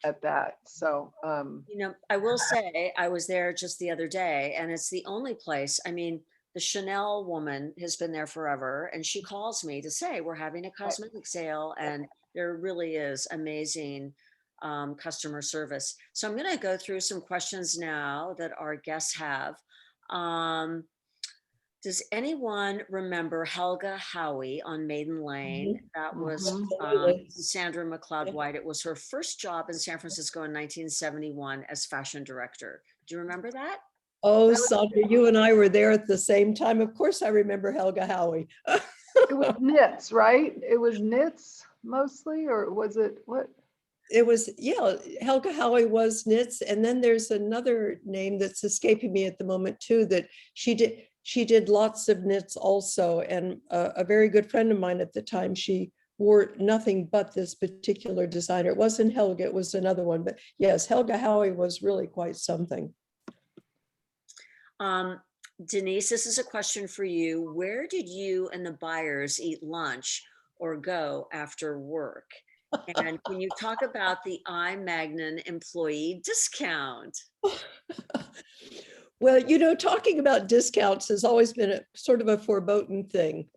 at that. So you know, I will say I was there just the other day, and it's the only place. I mean, the Chanel woman has been there forever, and she calls me to say we're having a cosmetic sale, and there really is amazing customer service. So I'm going to go through some questions now that our guests have. Does anyone remember Helga Howie on Maiden Lane? That was Sandra McLeod White. It was her first job in San Francisco in 1971 as fashion director. Do you remember that? Oh, Sandra, you and I were there at the same time. Of course, I remember Helga Howie. it was knits, right? It was knits mostly, or was it what? It was, yeah, Helga Howie was knits. And then there's another name that's escaping me at the moment too, that she did lots of knits also. And a very good friend of mine at the time, she wore nothing but this particular designer. It wasn't Helga, it was another one. But yes, Helga Howie was really quite something. Denise, this is a question for you. Where did you and the buyers eat lunch or go after work? And can you talk about the Magnin employee discount? Well, you know, talking about discounts has always been a sort of a foreboding thing.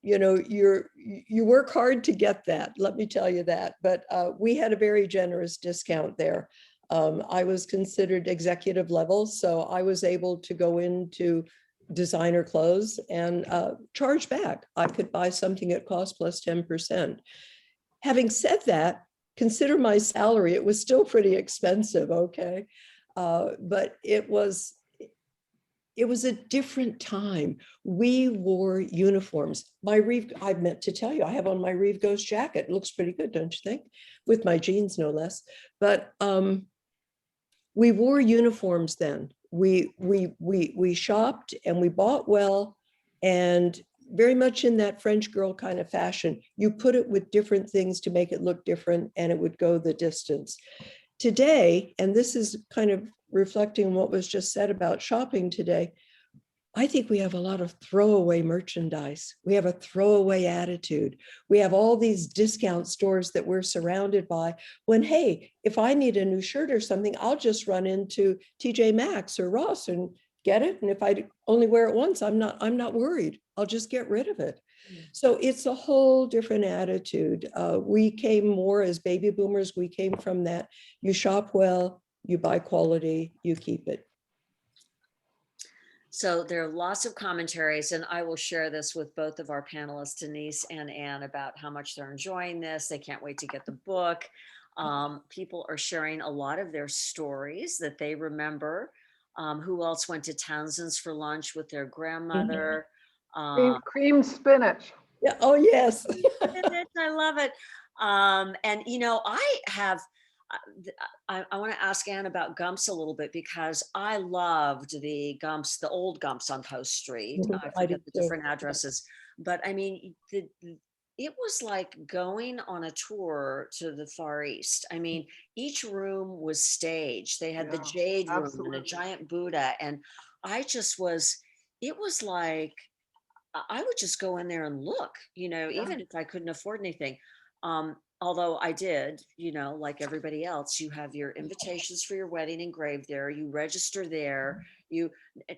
You know, you work hard to get that, let me tell you that. But we had a very generous discount there. I was considered executive level, so I was able to go into designer clothes and charge back. I could buy something at cost plus 10%. Having said that, consider my salary. It was still pretty expensive, okay? But it was a different time. We wore uniforms. My Reeve, I meant to tell you, I have on my Reeve Ghost jacket. It looks pretty good, don't you think? With my jeans, no less. But we wore uniforms then. We shopped and we bought well, and very much in that French girl kind of fashion. You put it with different things to make it look different, and it would go the distance. Today, and this is kind of reflecting on what was just said about shopping today, I think we have a lot of throwaway merchandise. We have a throwaway attitude. We have all these discount stores that we're surrounded by when, hey, if I need a new shirt or something, I'll just run into TJ Maxx or Ross and get it. And if I only wear it once, I'm not worried. I'll just get rid of it. So it's a whole different attitude. We came more as baby boomers. We came from that. You shop well, you buy quality, you keep it. So there are lots of commentaries, and I will share this with both of our panelists, Denise and Anne, about how much they're enjoying this. They can't wait to get the book. People are sharing a lot of their stories that they remember. Who else went to Townsend's for lunch with their grandmother? Cream spinach. Yeah. Oh, yes. I love it. And, you know, I have, I want to ask Anne about Gumps a little bit, because I loved the Gumps, the old Gumps on Post Street. I forget the different addresses, but I mean, it was like going on a tour to the Far East. I mean, each room was staged. They had the Jade room and a giant Buddha. And it was like, I would just go in there and look, you know, even if I couldn't afford anything. Although I did, you know, like everybody else, you have your invitations for your wedding engraved there. You register there.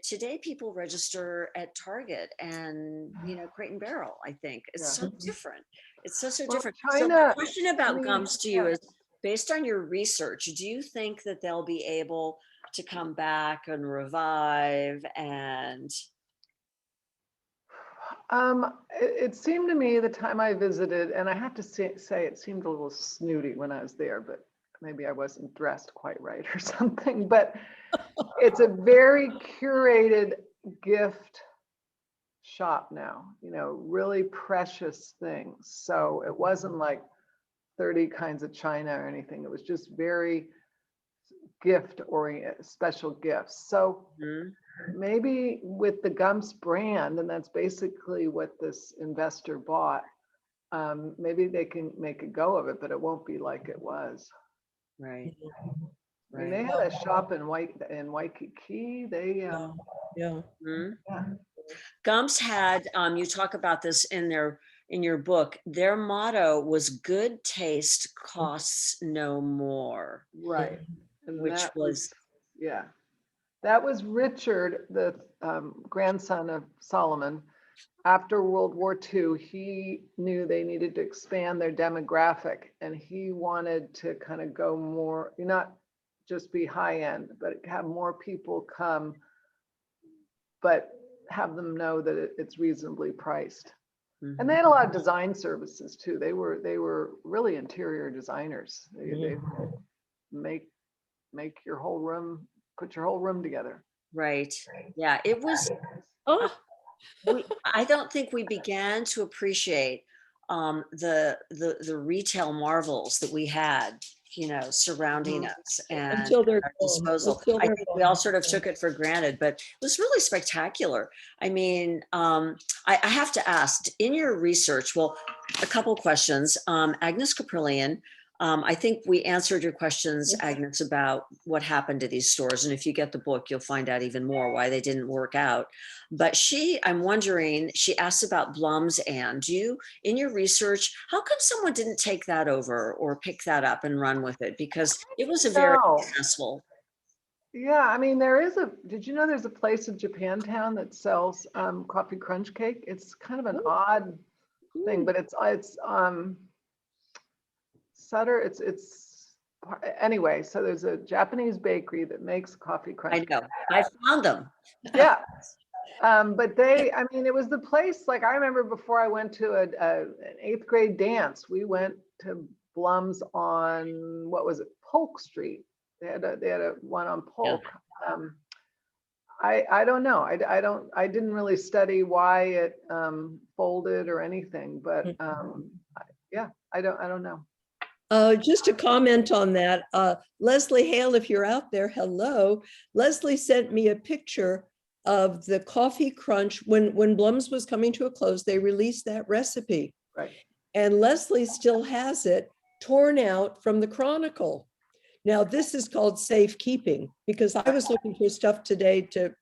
Today people register at Target and, you know, Crate and Barrel. I think it's so different. It's so different. So my question about Gumps to you is, based on your research, do you think that they'll be able to come back and revive and? It seemed to me the time I visited, and I have to say it seemed a little snooty when I was there, but maybe I wasn't dressed quite right or something, but it's a very curated gift shop now, you know, really precious things. So it wasn't like 30 kinds of china or anything. It was just very gift oriented, special gifts. So maybe with the Gumps brand, and that's basically what this investor bought, maybe they can make a go of it, but it won't be like it was. Right. I mean, they had a shop in Waikiki. They Gumps had, you talk about this in your book, their motto was good taste costs no more. Right. And which was that was Richard, the grandson of Solomon. After World War II, he knew they needed to expand their demographic, and he wanted to kind of go more, not just be high end, but have more people come, but have them know that it's reasonably priced. And they had a lot of design services too. They were really interior designers. They make your whole room, put your whole room together. Right. Yeah, it was. I don't think we began to appreciate the retail marvels that we had, you know, surrounding us and until they're our disposal. I think we all sort of took it for granted, but it was really spectacular. I mean, I have to ask, in your research, well, a couple questions. Agnes Caprillion, I think we answered your questions, Agnes, about what happened to these stores. And if you get the book, you'll find out even more why they didn't work out. But I'm wondering, she asked about Blum's. Anne, in your research, how come someone didn't take that over or pick that up and run with it? Because it was a very successful. Yeah, I mean, did you know there's a place in Japantown that sells coffee crunch cake? It's kind of an odd thing, but it's Sutter, it's anyway, so there's a Japanese bakery that makes coffee I crunch. know. I found them. Yeah. But I mean, it was the place, like I remember before I went to an 8th grade dance, we went to Blum's on, what was it, Polk Street. They had a one on Polk. I don't know. I didn't really study why it folded or anything, but yeah, I don't know. Just to comment on that, Leslie Hale, if you're out there, hello. Leslie sent me a picture of the coffee crunch. When Blum's was coming to a close, they released that recipe. Right. And Leslie still has it torn out from the Chronicle. Now, this is called safekeeping, because I was looking for stuff today to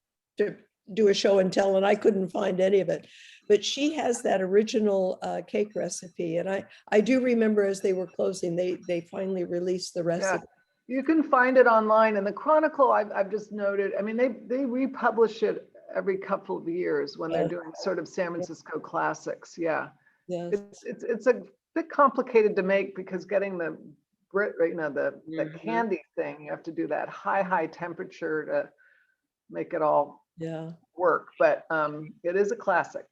do a show and tell, and I couldn't find any of it. But she has that original cake recipe. And I do remember as they were closing, they finally released the recipe. Yeah. You can find it online. And the Chronicle, I've just noted, I mean, they republish it every couple of years when they're doing sort of San Francisco classics. Yeah. Yes. It's a bit complicated to make, because getting the the candy thing, you have to do that high temperature to make it all work. But it is a classic.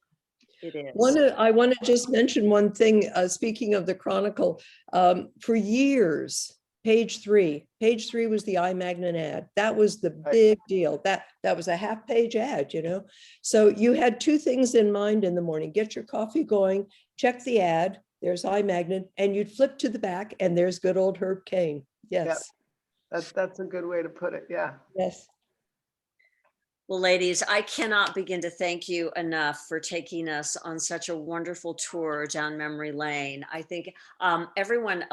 It is. I want to just mention one thing, speaking of the Chronicle, for years, page three was the Magnin ad. That was the big deal. That was a half-page ad, you know. So you had two things in mind in the morning: get your coffee going, check the ad, there's Magnin, and you'd flip to the back and there's good old Herb Caen. Yes. Yep. That's a good way to put it. Yeah. Yes. Well, ladies, I cannot begin to thank you enough for taking us on such a wonderful tour down memory lane. I think a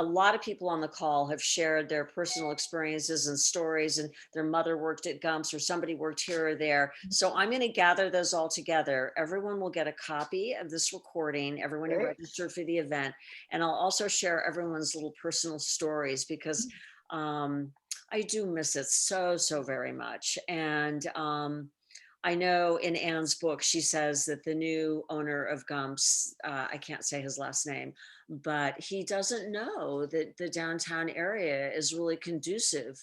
lot of people on the call have shared their personal experiences and stories, and their mother worked at Gumps or somebody worked here or there. So I'm going to gather those all together. Everyone will get a copy of this recording, everyone who registered for the event. And I'll also share everyone's little personal stories, because I do miss it so very much. And I know in Anne's book, she says that the new owner of Gumps, I can't say his last name, but he doesn't know that the downtown area is really conducive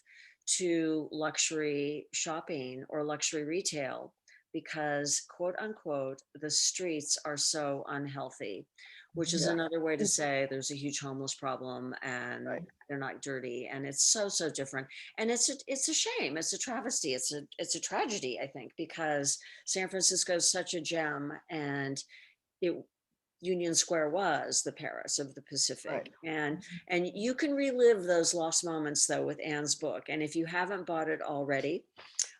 to luxury shopping or luxury retail, because, quote unquote, the streets are so unhealthy, which is another way to say there's a huge homeless problem, and they're not dirty, and it's so different. And it's a shame, it's a travesty, it's a tragedy, I think, because San Francisco is such a gem, and Union Square was the Paris of the Pacific. And you can relive those lost moments, though, with Anne's book. And if you haven't bought it already,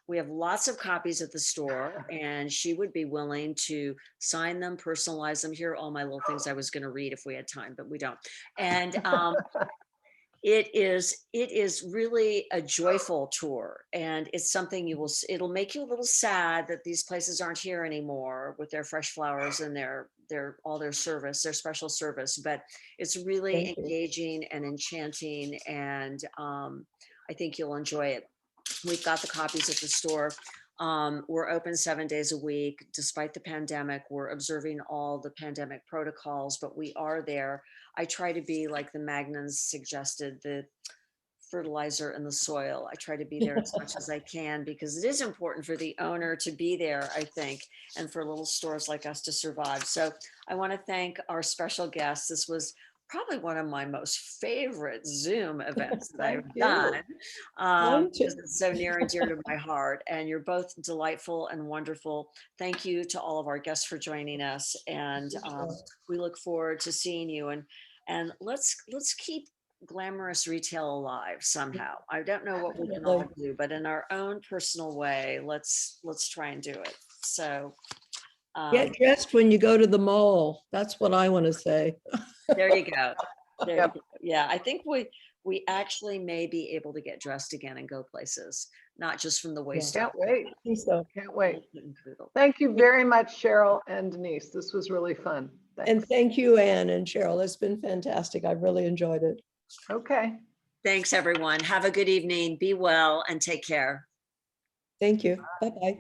we have lots of copies at the store, and she would be willing to sign them, personalize them. Here are all my little things I was going to read if we had time, but we don't. And it is really a joyful tour, and it's something it'll make you a little sad that these places aren't here anymore with their fresh flowers and their service, their special service, but it's really engaging and enchanting, and I think you'll enjoy it. We've got the copies at the store. We're open 7 days a week. Despite the pandemic, we're observing all the pandemic protocols, but we are there. I try to be like the Magnins suggested, the fertilizer in the soil. I try to be there as much as I can, because it is important for the owner to be there, I think, and for little stores like us to survive. So I want to thank our special guests. This was probably one of my most favorite Zoom events that I've done, because it's so near and dear to my heart. And you're both delightful and wonderful. Thank you to all of our guests for joining us, and we look forward to seeing you. And let's keep glamorous retail alive somehow. I don't know what we can all do, but in our own personal way, let's try and do it. So get dressed when you go to the mall. That's what I want to say. There you go. There you go. Yeah, I think we actually may be able to get dressed again and go places, not just from the waist up. Can't wait. I think so. Can't wait. Thank you very much, Cheryl and Denise. This was really fun. Thanks. And thank you, Anne and Cheryl. It's been fantastic. I've really enjoyed it. Okay. Thanks, everyone. Have a good evening. Be well and take care. Thank you. Bye-bye.